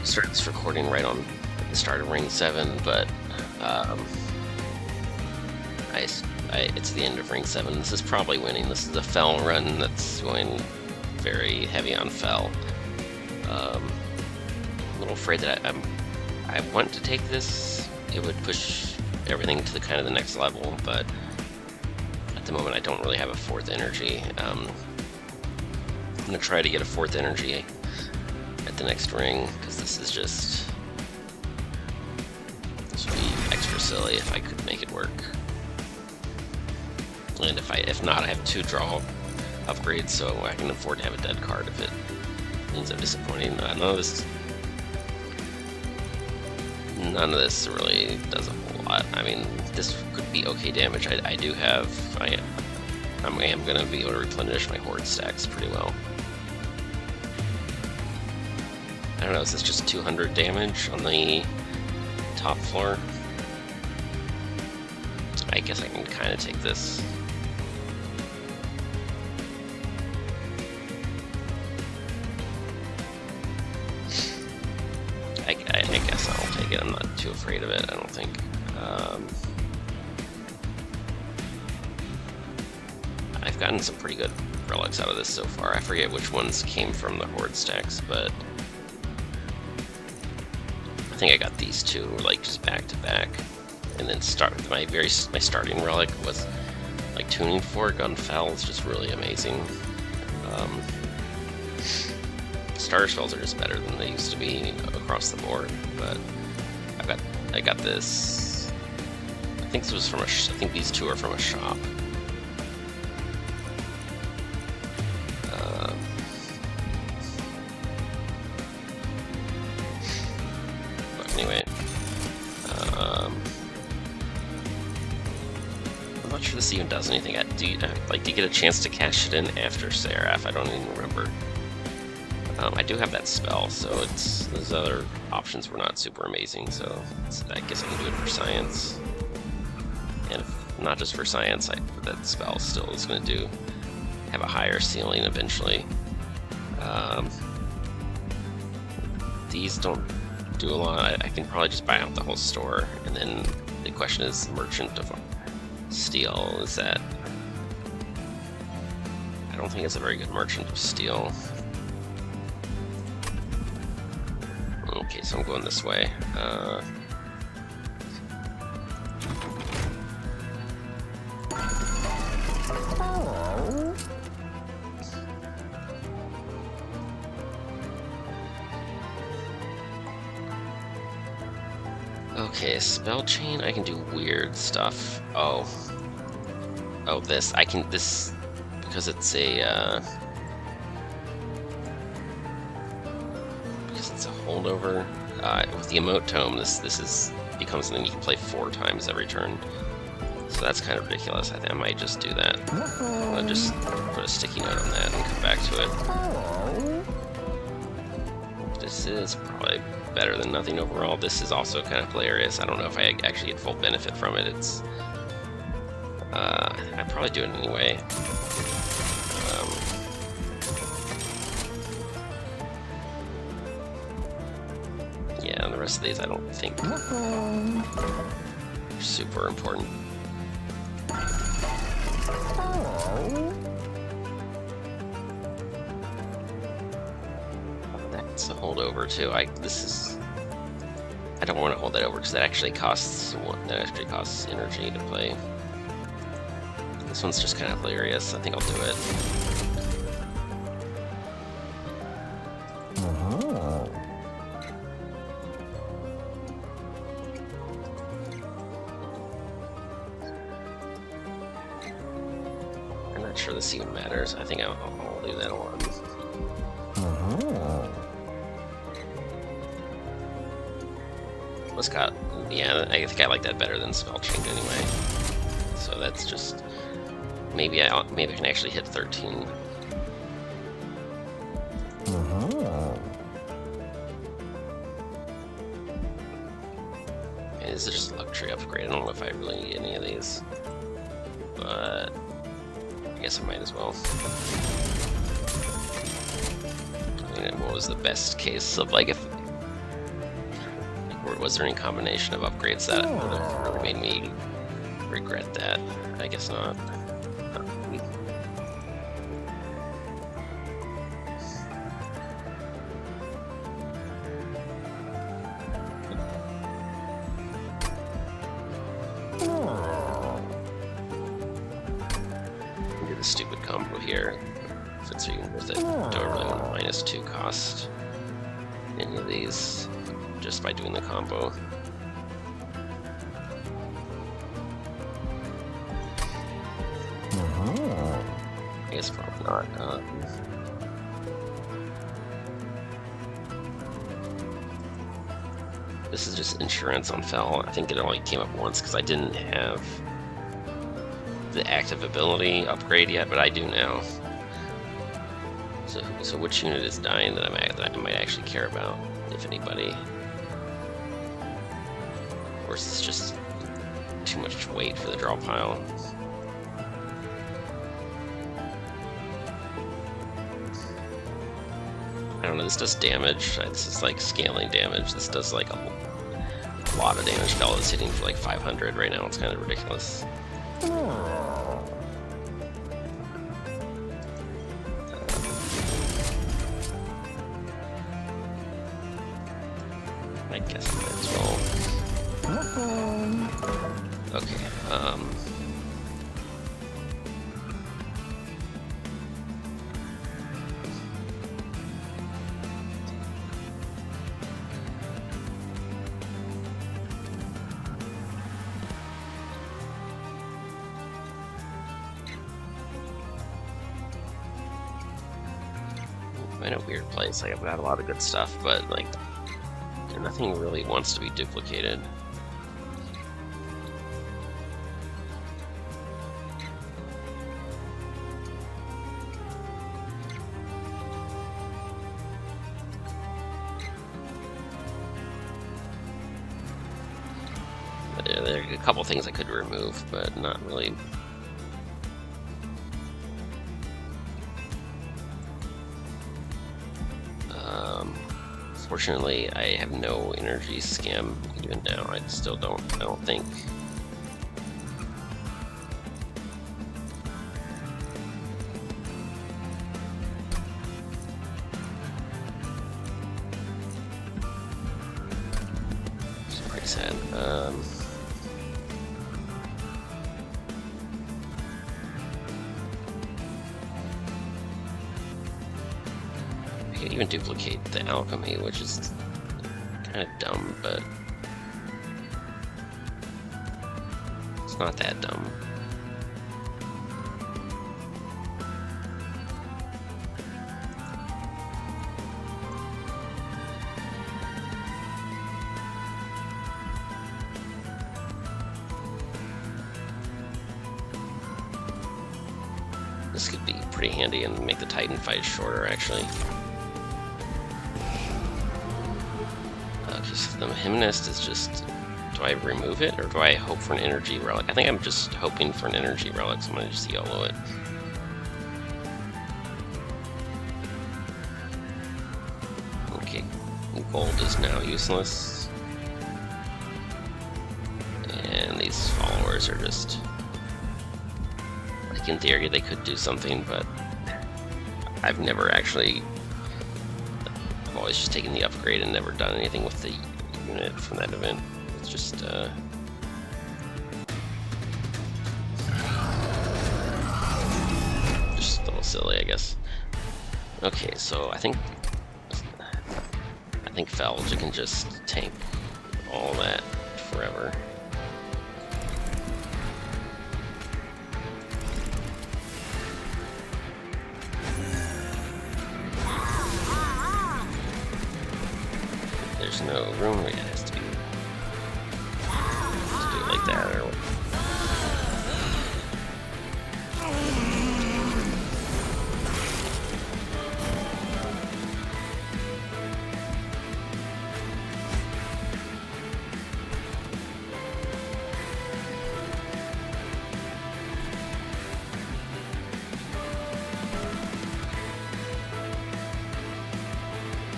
started this recording right on the start of Ring 7, but it's the end of Ring 7. This is probably winning. This is a Fel run that's going very heavy on Fel. A little afraid that I want to take this. It would push everything to the kind of the next level, but at the moment I don't really have a 4th energy. I'm gonna try to get a 4th energy at the next ring, because this would be extra silly if I could make it work. And if not, I have 2 draw upgrades, so I can afford to have a dead card if it ends up disappointing. None of this really does a whole lot. I mean, this could be okay damage. I am going to be able to replenish my horde stacks pretty well. I don't know, is this just 200 damage on the top floor? I guess I can kind of take this. I guess I'll take it. I'm not too afraid of it, I don't think. I've gotten some pretty good relics out of this so far. I forget which ones came from the horde stacks, but I think I got these 2 like just back to back. And then my starting relic was like Tuning Fork on Fel. It's just really amazing. Starter spells are just better than they used to be across the board, but I got this. I think this was from I think these 2 are from a shop. But anyway, I'm not sure this even does anything. Do you get a chance to cash it in after Seraph? I don't even remember. I do have that spell, so those other options were not super amazing, so I guess I can do it for science. And if not just for science, that spell still is going to have a higher ceiling eventually. These don't do a lot. I can probably just buy out the whole store, and then the question is Merchant of Steel. Is that... I don't think it's a very good Merchant of Steel. Okay, so I'm going this way. Okay, spell chain, I can do weird stuff. Oh, this, because it's a, holdover. With the emote tome, this becomes something you can play 4 times every turn. So that's kind of ridiculous. I think I might just do that. I'm gonna just put a sticky note on that and come back to it. This is probably better than nothing overall. This is also kind of hilarious. I don't know if I actually get full benefit from it. I'd probably do it anyway. Yeah, and the rest of these I don't think are super important. That's a holdover too. I don't want to hold that over because that actually costs energy to play. This one's just kind of hilarious. I think I'll do it. I'm not sure this even matters. I think I'll leave that on. Yeah, I think I like that better than spell chain anyway. So that's just maybe I can actually hit 13. And this is just a luxury upgrade. I don't know if I really need any of these, but I guess I might as well. I mean, what was the best case of, like, if was there any combination of upgrades that would have really made me regret that? I guess not. Do the stupid combo here. If it's even worth it. Don't really want to -2 cost any of these just by doing the combo. I guess probably not. This is just insurance on Fel. I think it only came up once because I didn't have the active ability upgrade yet, but I do now. So which unit is dying that I might actually care about, if anybody? Or is this just too much weight for the draw pile? I don't know, this does damage. This is like scaling damage. This does like a lot of damage. Fel is hitting for like 500 right now. It's kind of ridiculous. I guess I might as well. Okay, I'm in a weird place. Like, I've got a lot of good stuff, but like, nothing really wants to be duplicated. There are a couple things I could remove, but not really. Fortunately, I have no energy scam even now. I don't think. It's pretty sad. I could even duplicate the alchemy, which is kind of dumb, but it's not that dumb. This could be pretty handy and make the Titan fight shorter, actually. Okay, so the Hymnist is just... Do I remove it, or do I hope for an energy relic? I think I'm just hoping for an energy relic, so I'm gonna just YOLO it. Okay, gold is now useless. And these followers are just... Like, in theory, they could do something, but I've never actually... I've always just taken the upgrade and never done anything with the unit from that event. It's just, just a little silly, I guess. Okay, so I think Fel can just tank all that forever. There's no room. It has to be. Just do it like that, or.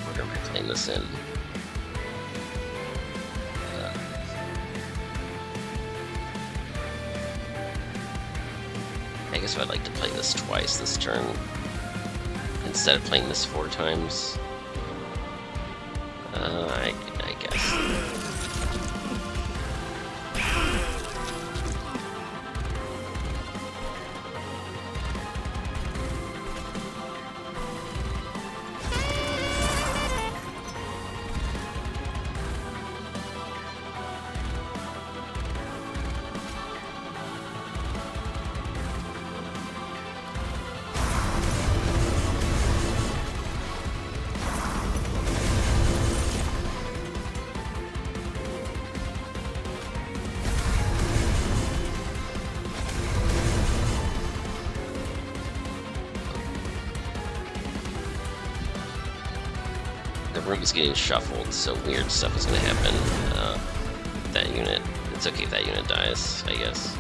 We're gonna be playing this in. guess I'd like to play this twice this turn instead of playing this 4 times. I guess. The room is getting shuffled, so weird stuff is going to happen. That unit, it's okay if that unit dies, I guess.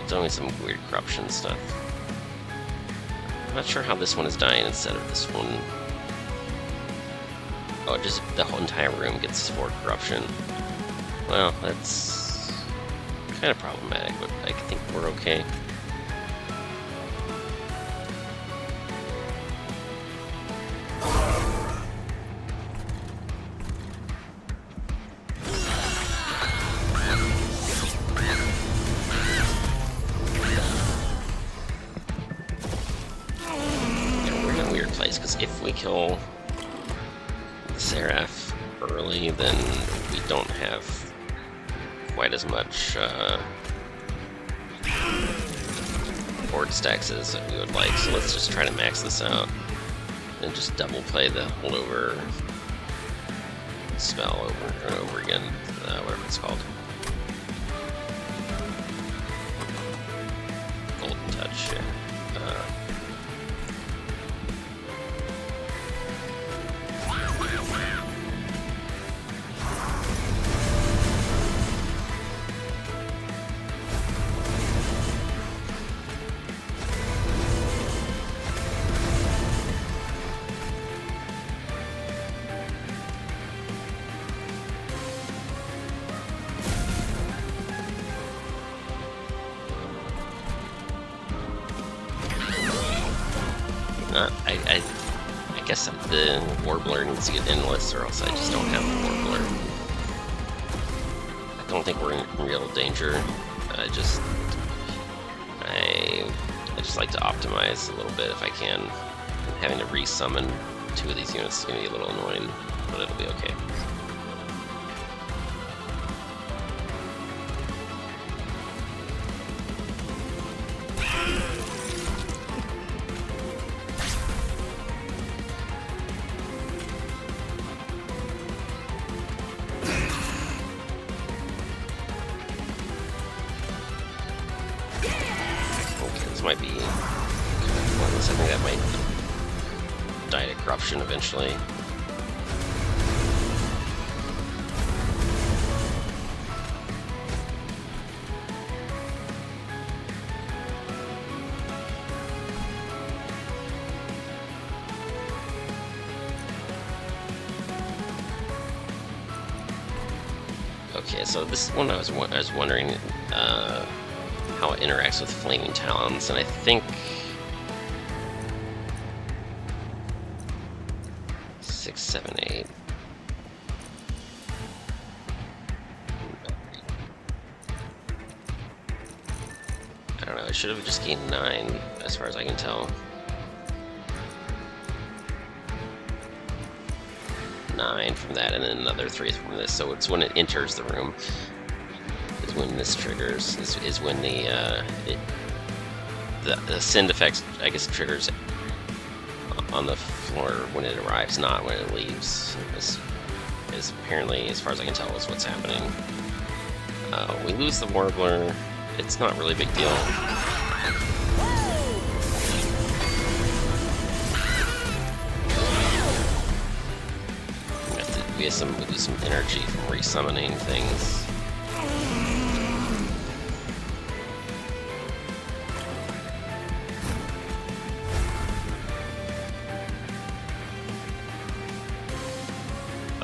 It's only some weird corruption stuff. I'm not sure how this one is dying instead of this one. Oh, just the whole entire room gets 4 corruption. Well, that's kind of problematic, but I think we're okay. Because if we kill the Seraph early, then we don't have quite as much board stacks as we would like. So let's just try to max this out and just double play the holdover spell over and over again, whatever it's called. Golden Touch, yeah. I guess the Warbler needs to get endless, or else I just don't have the Warbler. I don't think we're in real danger. I just like to optimize a little bit if I can. Having to resummon 2 of these units is going to be a little annoying, but it'll be okay. Might be pointless. I think that might die to corruption eventually. Okay, so this one I was wondering how it interacts with Flaming Talons, and I think 6, 7, 8. I don't know, I should have just gained 9 as far as I can tell. 9 from that, and then another 3 from this, so it's when it enters the room. When this triggers is when the send effect, I guess, triggers on the floor when it arrives, not when it leaves. This is apparently, as far as I can tell, is what's happening. We lose the Warbler. It's not really a big deal. We lose some energy from resummoning things.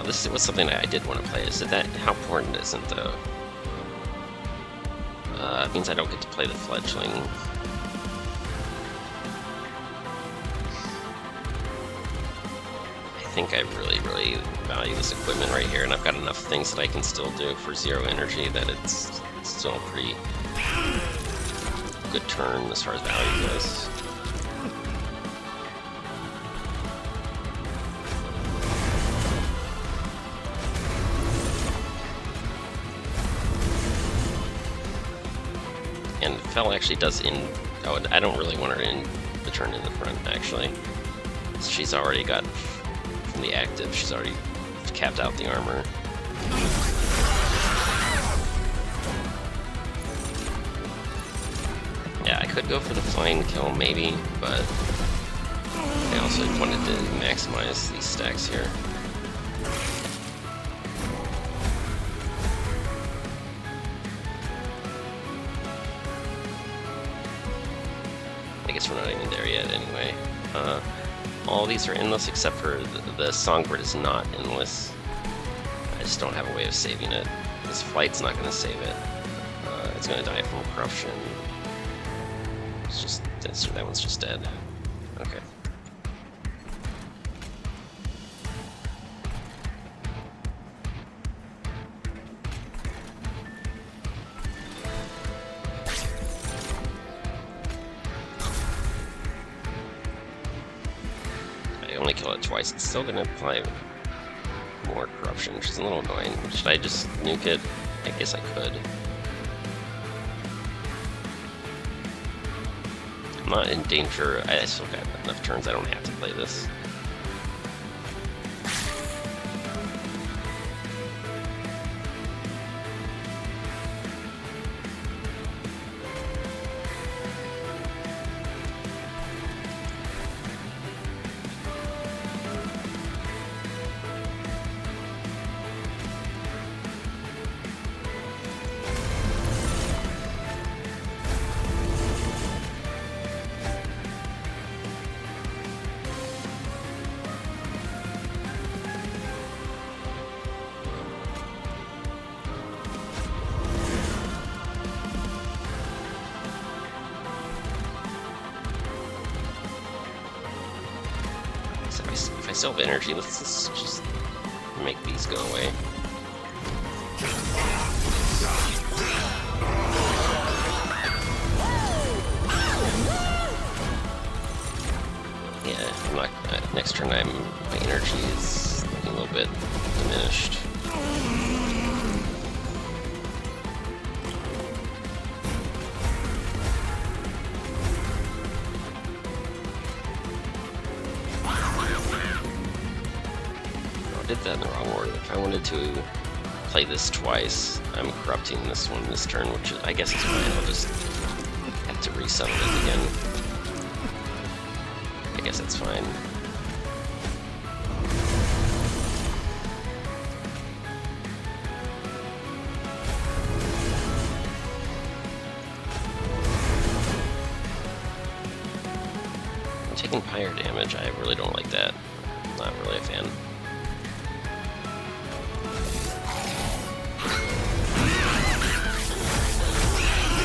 This was something I did want to play. Is that how important is it though? It means I don't get to play the fledgling. I think I really, really value this equipment right here, and I've got enough things that I can still do for 0 energy that it's still a pretty good turn as far as value goes. And Fel actually does oh, I don't really want her in the turn in the front, actually. She's already got, from the active, she's already capped out the armor. Yeah, I could go for the flying kill, maybe, but I also wanted to maximize these stacks here. I guess we're not even there yet anyway. All these are endless except for the songbird is not endless. I just don't have a way of saving it. This flight's not going to save it. It's going to die from corruption. It's just, that one's just dead. Okay. Only kill it twice. It's still gonna apply more corruption, which is a little annoying. Should I just nuke it? I guess I could. I'm not in danger. I still got enough turns. I don't have to play this. If I still have energy, let's just make these go away. Yeah, I'm not. Next turn, my energy is looking a little bit diminished. Did that in the wrong order. If I wanted to play this twice, I'm corrupting this one this turn, which I guess is fine. I'll just have to resettle it again. I guess that's fine. I'm taking pyre damage. I really don't like that. I'm not really a fan.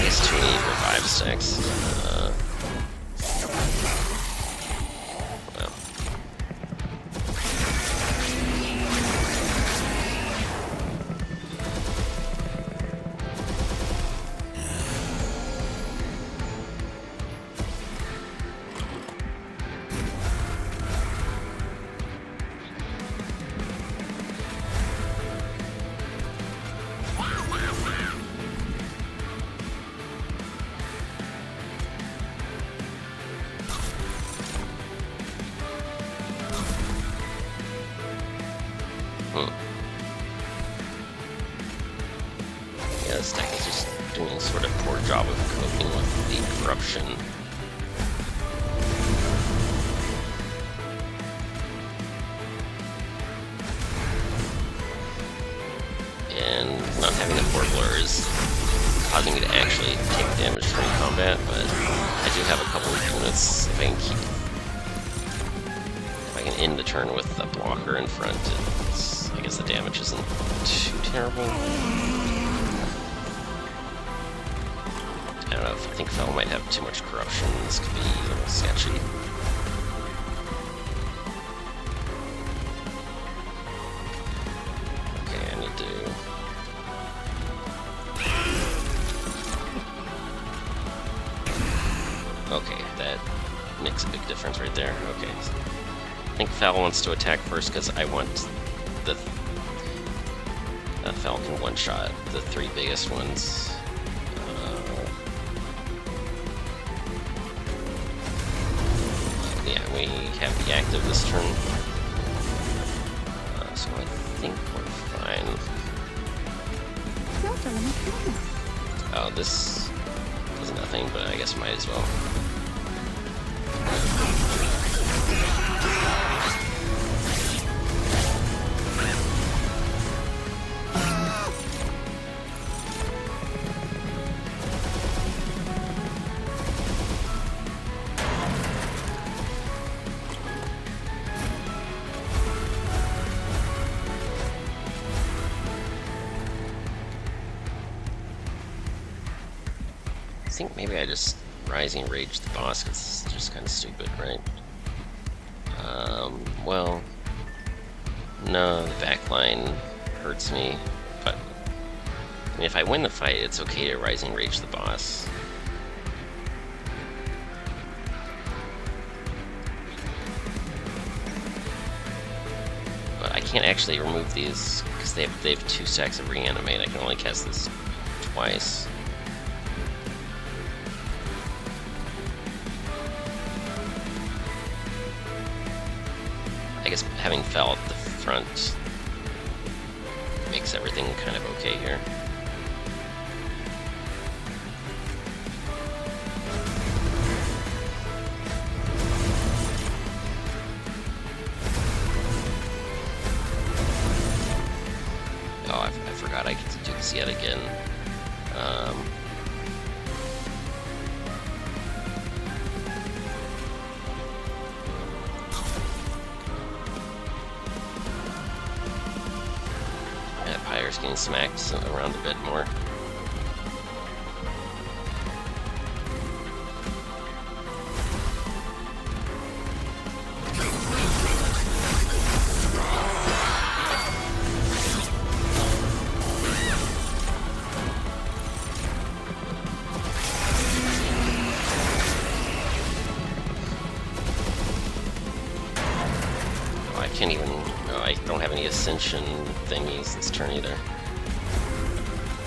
It's too many for 5 stacks. Well. Yeah, this deck is just doing a sort of poor job of coping with the corruption. And not having a Warbler is causing me to actually take damage during combat, but I do have a couple of units if I can keep... If I can end the turn with a blocker in front, I guess the damage isn't too terrible. don't know, I think Fel might have too much corruption. This could be a little sketchy. Okay, I need to... Okay, that makes a big difference right there. Okay. I think Fel wants to attack first because I want the... Fel can one-shot the 3 biggest ones. Yeah, we have the active this turn. So I think we're fine. Oh, this does nothing, but I guess might as well. I think maybe I just Rising Rage the boss because it's just kind of stupid, right? Well, no, the backline hurts me, but I mean, if I win the fight, it's okay to Rising Rage the boss. But I can't actually remove these because they have 2 stacks of Reanimate. I can only cast this twice. I guess having Fel at the front makes everything kind of okay here. Oh, I forgot I get to do this yet again. Pyre's getting smacked around a bit more. Oh, I can't even... No, I don't have any Ascension thingies this turn either.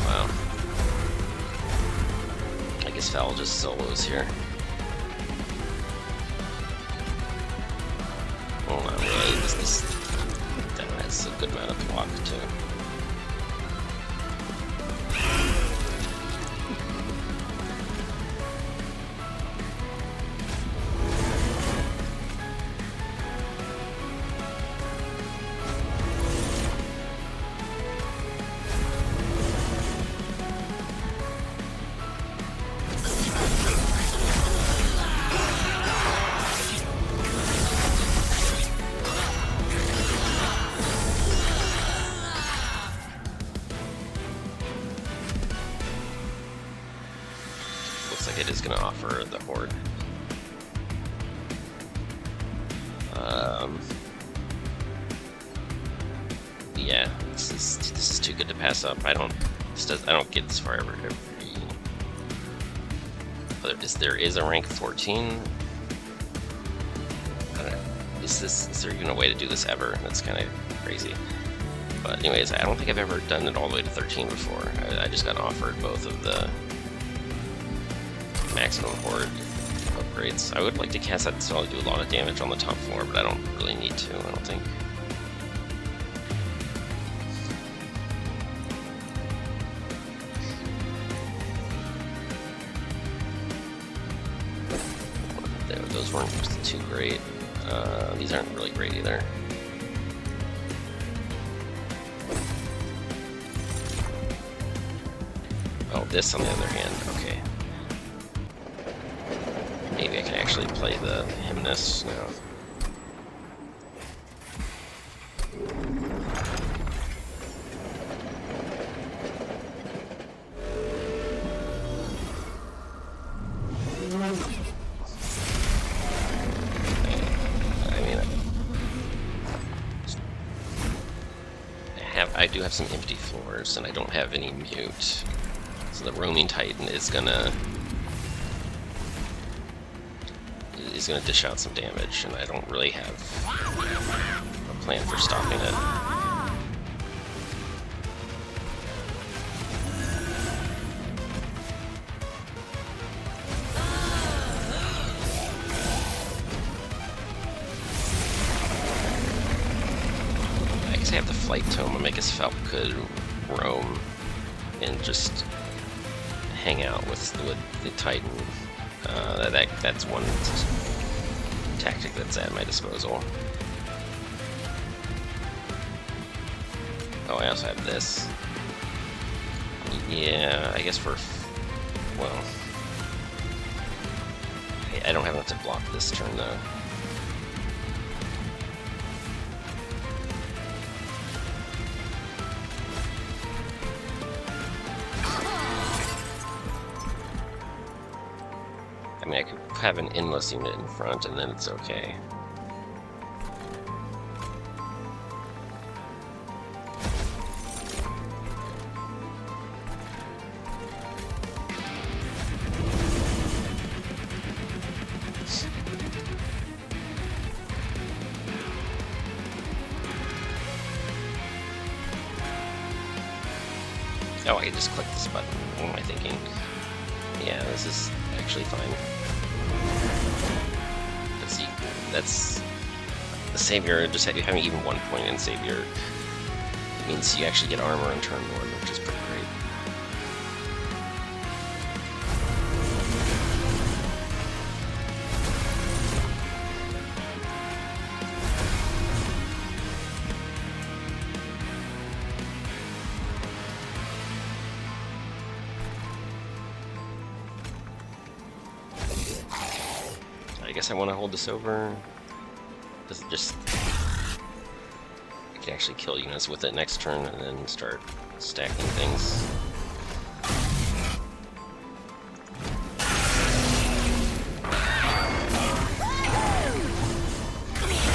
Wow. I guess Fel just solos here. Well, not really. That has a good amount of block too. Looks like it is going to offer the Horde. Yeah, this is too good to pass up. I don't get this far every. There is a rank 14. I don't know. Is there even a way to do this ever? That's kind of crazy. But anyways, I don't think I've ever done it all the way to 13 before. I just got offered both of the maximum Horde upgrades. I would like to cast that spell to do a lot of damage on the top floor, but I don't really need to, I don't think. Those weren't too great. These aren't really great either. Oh, this on the other hand, okay. Maybe I can actually play the Hymnus now. do have some empty floors, and I don't have any mute. So the roaming Titan is gonna dish out some damage, and I don't really have a plan for stopping it. I guess I have the Flight Tome. I guess Fel could roam and just hang out with the Titan. That's one tactic that's at my disposal. Oh, I also have this. Yeah, I guess well, I don't have enough to block this turn though. I mean, I could have an endless unit in front, and then it's okay. Oh, I can just click this button. What am I thinking? Yeah, this is actually fine. But see, that's the Savior. Just having even 1 point in Savior means you actually get armor on turn 1, which is pretty great. I guess I want to hold this over. Does it just... I can actually kill units with it next turn and then start stacking things.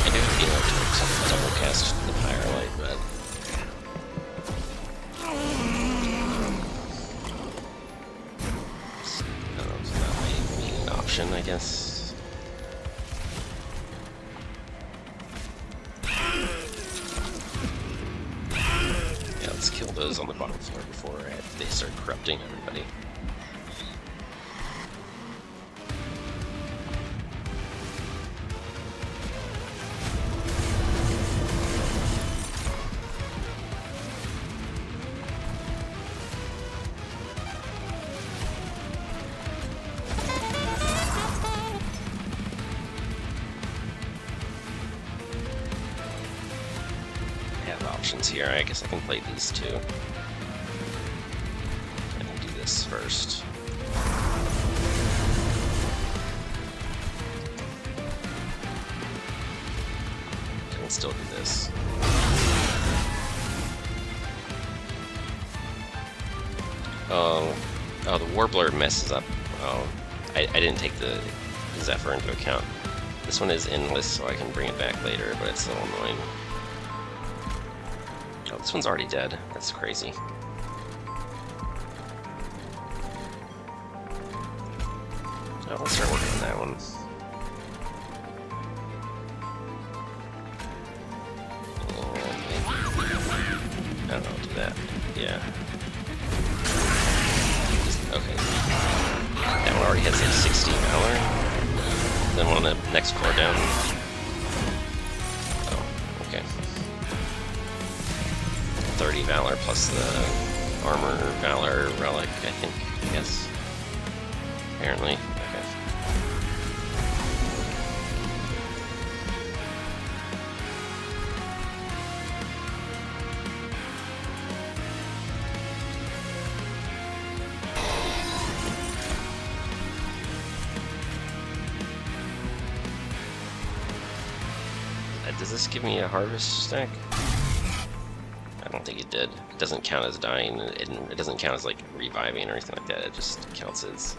I do feel like to double cast the Firelight, but... I don't know, it's not my main option, I guess. Let's kill those on the bottom floor before they start corrupting everybody. Options here. I guess I can play these two. I can do this first. I can still do this. Oh, the Warbler messes up. Oh, I didn't take the Zephyr into account. This one is endless, so I can bring it back later, but it's a little annoying. Oh, this one's already dead. That's crazy. Oh, let's start working on that one. I don't know, do that. Yeah. Okay. That one already has a 60 Valor. Then one on the next floor down. Oh, okay. 30 Valor plus the Armor Valor Relic, I think, yes. Apparently. Okay. Does this give me a harvest stack? I don't think it did. It doesn't count as dying. It doesn't count as like reviving or anything like that. It just counts as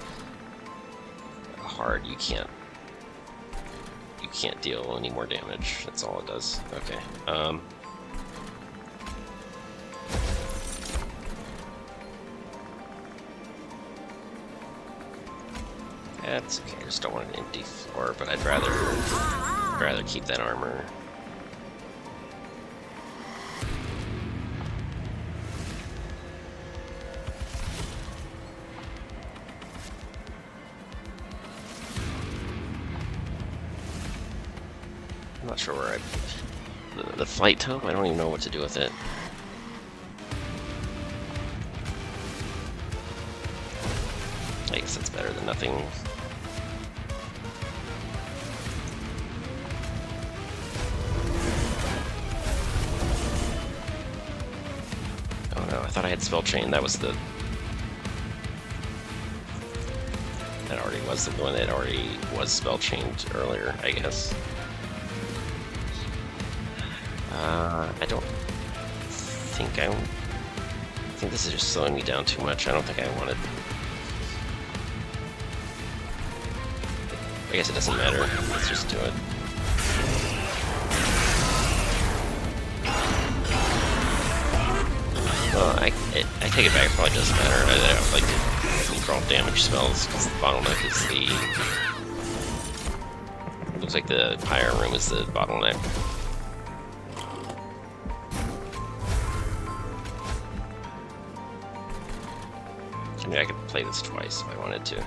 hard. You can't deal any more damage. That's all it does. Okay. That's okay. I just don't want an empty floor, but I'd rather keep that armor. I'm not sure where the flight tome. I don't even know what to do with it. I guess that's better than nothing. Oh no, I thought I had spell chain. That was the. That already was the one that already was spell chained earlier, I guess. I don't think I think this is just slowing me down too much. I don't think I wanted. I guess it doesn't matter. Let's just do it. Well, I take it back. It probably doesn't matter. I don't like to control damage spells because the bottleneck is the. Looks like the pyre room is the bottleneck. I mean, I could play this twice if I wanted to.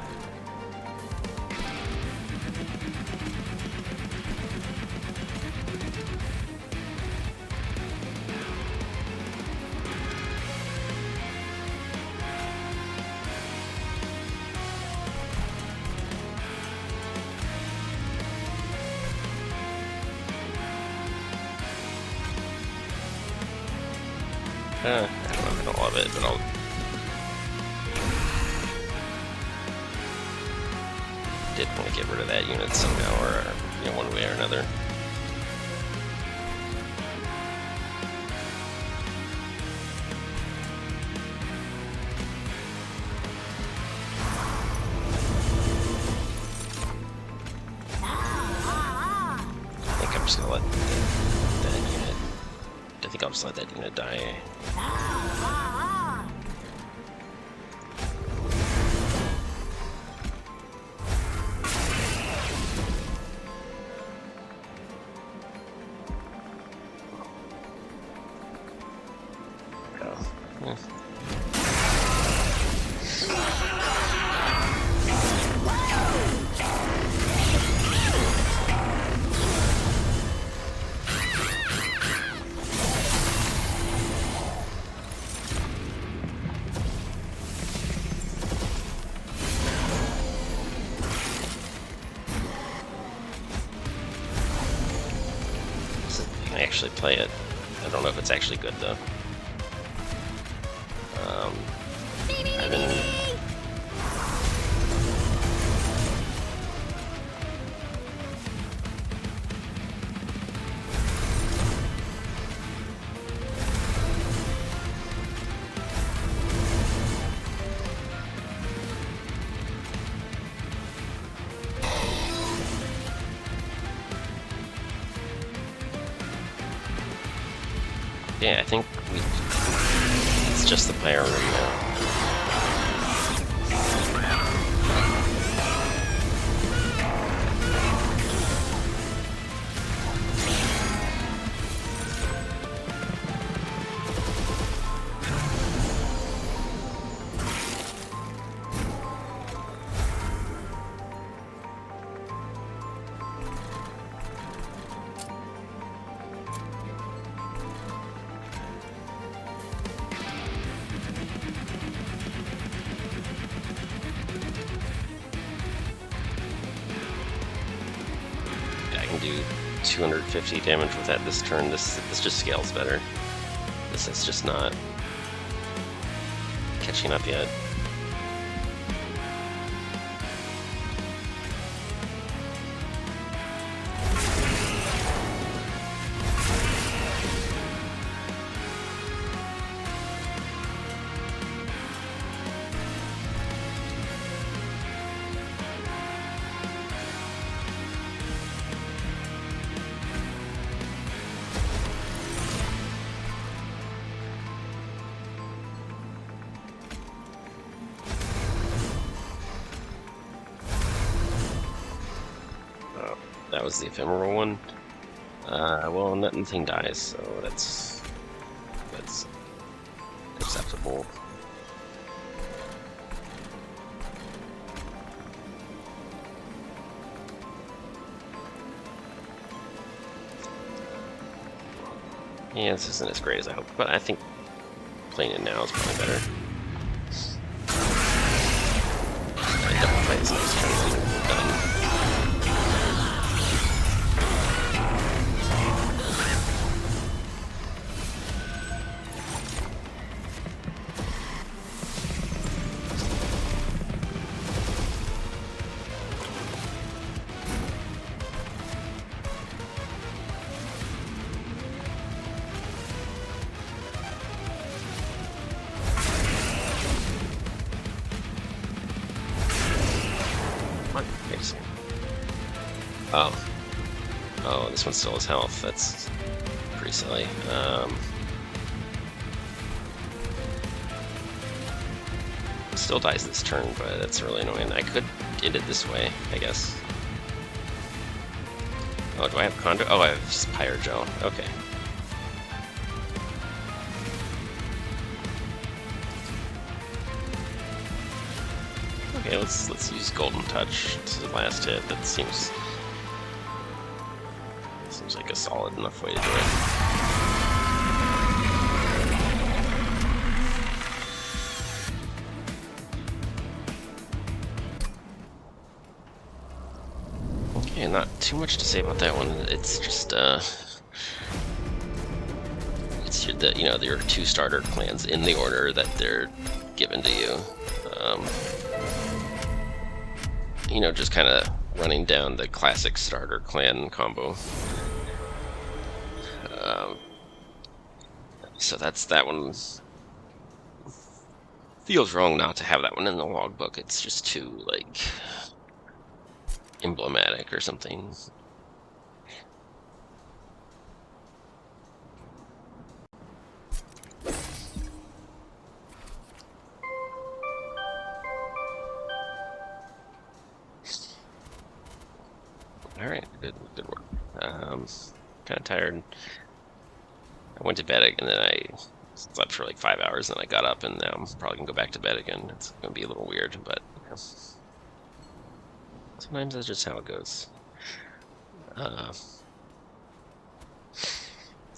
I don't know, I don't love it, but I'll... Did want to get rid of that unit somehow, or, you know, one way or another. I think I'm just gonna let that unit... I think I'll just let that unit die. I actually play it. I don't know if it's actually good though. I've been... Yeah, I think it's just the player room now. Do 250 damage with that this turn. This just scales better. This is just not catching up yet. that was the ephemeral one. Well, nothing dies, so that's acceptable. Yeah, this isn't as great as I hoped, but I think playing it now is probably better. I definitely play this next turn when we're done. What? Oh. Oh, this one still has health. That's pretty silly. Still dies this turn, but that's really annoying. I could end it this way, I guess. Oh, do I have Condo? Oh, I have Pyrogel. Okay. Okay, let's use Golden Touch to the last hit. That seems like a solid enough way to do it. Okay, not too much to say about that one. It's just it's your two starter clans in the order that they're given to you. Just kind of running down the classic starter clan combo. So that one. Feels wrong not to have that one in the logbook. It's just too, like, emblematic or something. All right, good work. Kind of tired. I went to bed and then I slept for like 5 hours, and I got up, and now I'm probably gonna go back to bed again. It's gonna be a little weird, but sometimes that's just how it goes. A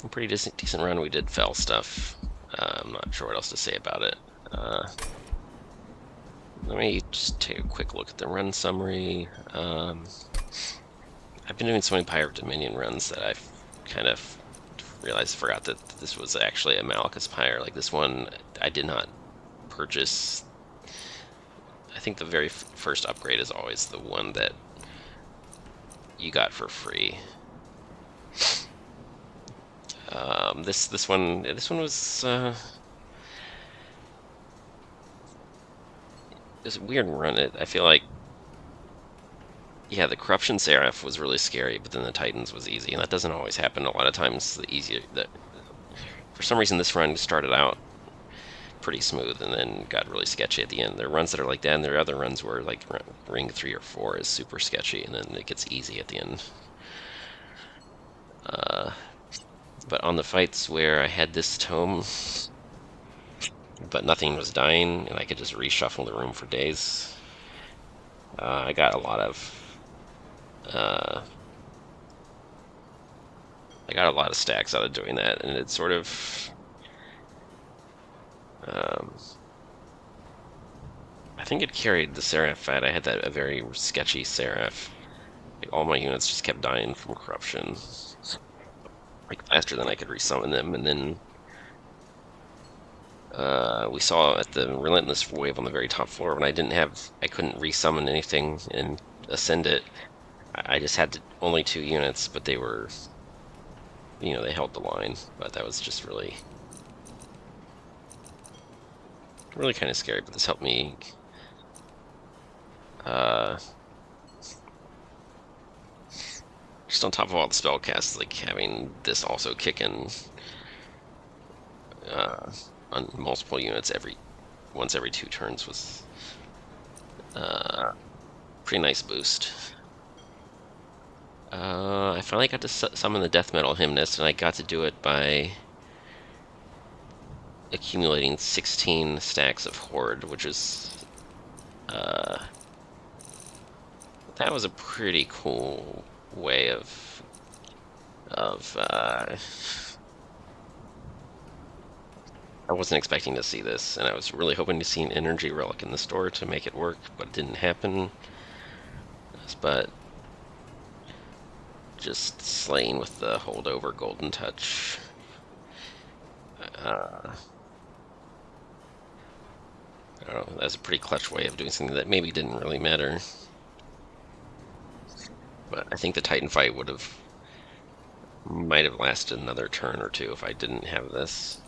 pretty decent run. We did Fel stuff. I'm not sure what else to say about it. Let me just take a quick look at the run summary. I've been doing so many Pirate Dominion runs that I've kind of forgot that this was actually a Malachus Pyre. Like this one, I did not purchase. I think the very first upgrade is always the one that you got for free. This one was it's a weird run. I feel like, yeah, the Corruption Seraph was really scary, but then the Titans was easy, and that doesn't always happen. A lot of times, for some reason, this run started out pretty smooth and then got really sketchy at the end. There are runs that are like that, and there are other runs where like Ring 3 or 4 is super sketchy, and then it gets easy at the end. But on the fights where I had this tome, but nothing was dying, and I could just reshuffle the room for days, I got a lot of stacks out of doing that, and it sort of I think it carried the Seraph fight. I had a very sketchy Seraph. Like, all my units just kept dying from corruption, like faster than I could resummon them, and then we saw at the Relentless Wave on the very top floor when I couldn't resummon anything and ascend it. I just had only 2 units, but they were, they held the line. But that was just really kind of scary. But this helped me just on top of all the spell casts, like having this also kick in on multiple units once every 2 turns was pretty nice boost. I finally got to summon the death metal hymnist, and I got to do it by accumulating 16 stacks of horde, which is uh, that was a pretty cool way of. I wasn't expecting to see this, and I was really hoping to see an energy relic in the store to make it work, but it didn't happen. But just slaying with the holdover golden touch. Uh, I don't know, that's a pretty clutch way of doing something that maybe didn't really matter. But I think the Titan fight might have lasted another turn or two if I didn't have this.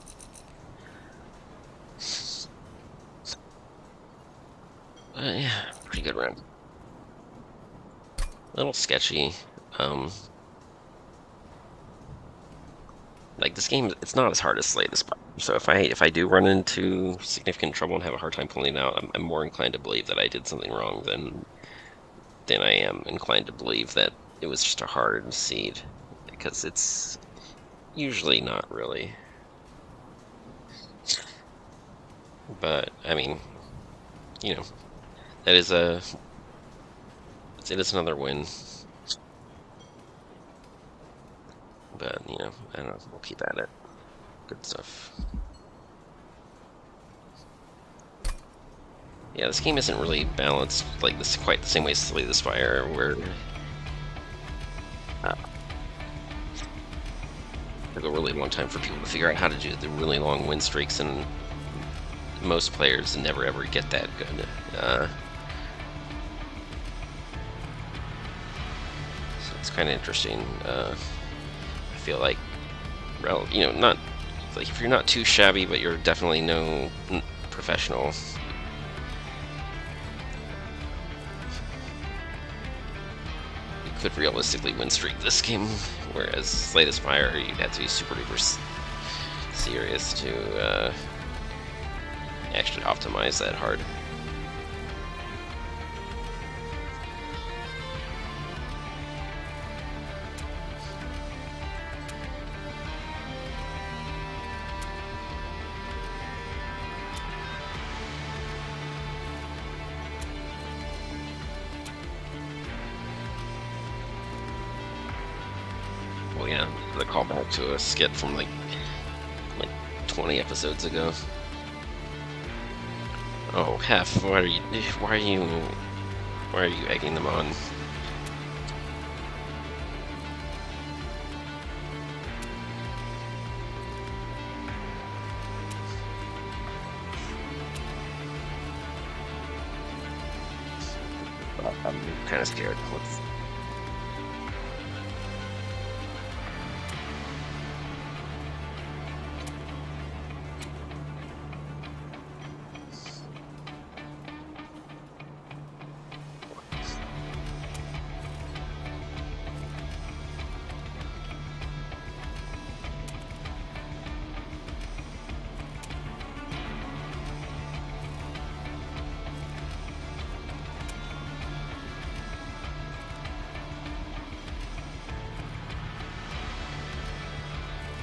Yeah, pretty good round. A little sketchy. Um, like this game, it's not as hard as Slay the Spire. So if I do run into significant trouble and have a hard time pulling it out, I'm more inclined to believe that I did something wrong than I am inclined to believe that it was just a hard seed, because it's usually not really. But I mean, you know, that is it is another win. But I don't know. We'll keep at it. Good stuff. Yeah, this game isn't really balanced like this quite the same way as Slay the Spire, where uh, it took a really long time for people to figure out how to do the really long win streaks, and most players never ever get that good. So it's kind of interesting. I feel like, well, not like if you're not too shabby, but you're definitely no professional. You could realistically win streak this game, whereas Slay the Spire, you'd have to be super duper serious to actually optimize that hard. Well, yeah, the callback to a skit from like 20 episodes ago. Oh, Hef, why are you egging them on? I'm kind of scared.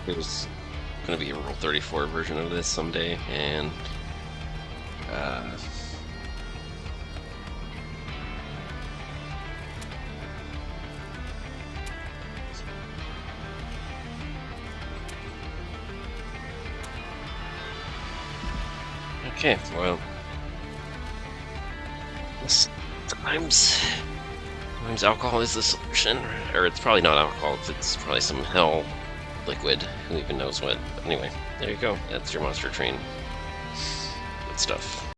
There's gonna be a Rule 34 version of this someday, and uh, okay, well, sometimes alcohol is the solution, or it's probably not alcohol. It's probably some hell liquid. Who even knows what? But anyway, there you go. That's your monster train. Good stuff.